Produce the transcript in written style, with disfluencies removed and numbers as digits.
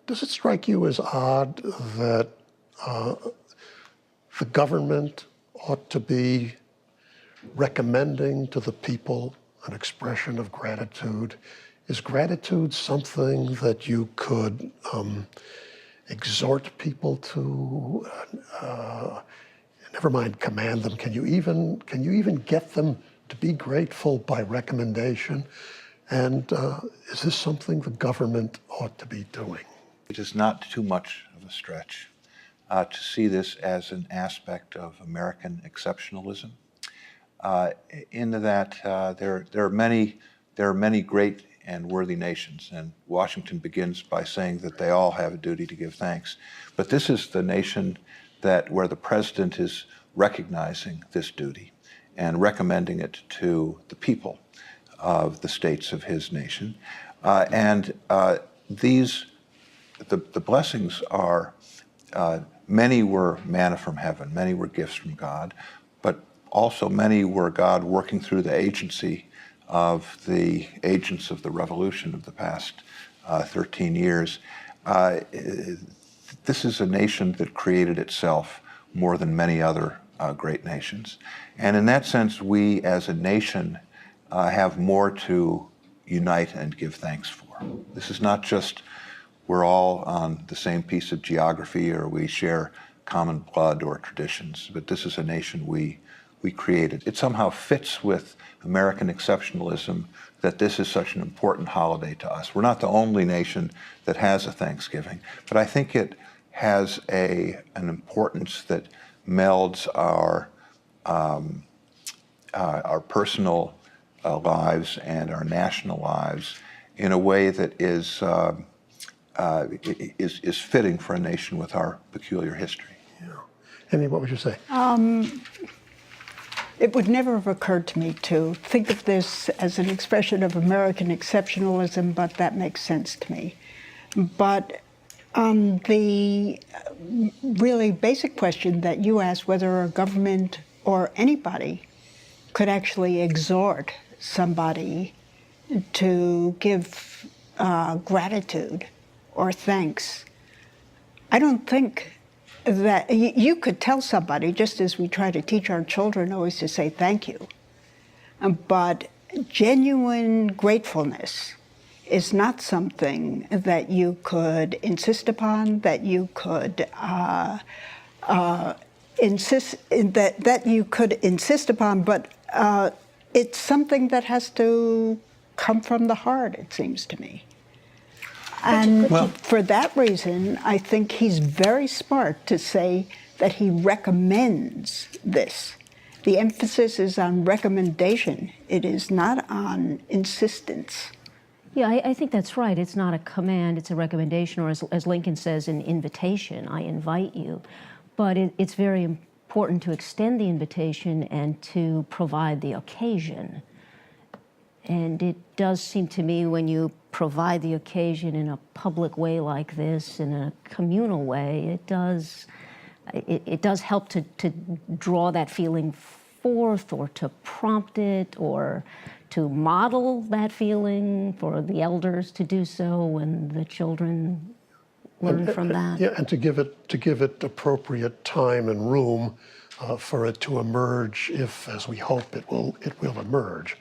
Does it strike you as odd that the government ought to be recommending to the people an expression of gratitude? Is gratitude something that you could exhort people to? Never mind command them. Can you even get them to be grateful by recommendation? And is this something the government ought to be doing? It is not too much of a stretch to see this as an aspect of American exceptionalism. In that there are many great and worthy nations, and Washington begins by saying that they all have a duty to give thanks. But this is the nation where the president is recognizing this duty and recommending it to the people of the states of his nation. The blessings are, many were manna from heaven, many were gifts from God, but also many were God working through the agency of the agents of the revolution of the past 13 years. This is a nation that created itself more than many other great nations. And in that sense, we as a nation have more to unite and give thanks for. This is not just we're all on the same piece of geography or we share common blood or traditions, but this is a nation we created. It somehow fits with American exceptionalism that this is such an important holiday to us. We're not the only nation that has a Thanksgiving, but I think it has an importance that melds our personal lives and our national lives in a way that is fitting for a nation with our peculiar history. Yeah. Amy, what would you say? It would never have occurred to me to think of this as an expression of American exceptionalism, but that makes sense to me. But the really basic question that you asked, whether a government or anybody could actually exhort somebody to give gratitude or thanks, I don't think that you could tell somebody, just as we try to teach our children always to say thank you, but genuine gratefulness is not something that you could insist upon, that you could insist upon, but it's something that has to come from the heart, it seems to me. And for that reason, I think he's very smart to say that he recommends this. The emphasis is on recommendation. It is not on insistence. Yeah, I think that's right. It's not a command, it's a recommendation, or as Lincoln says, an invitation. I invite you. But it's very important to extend the invitation and to provide the occasion. And it does seem to me when you provide the occasion in a public way like this, in a communal way, it does help to draw that feeling forth, or to prompt it, or to model that feeling for the elders to do so, and the children learn from that. Yeah, and to give it appropriate time and room for it to emerge, if, as we hope, it will emerge.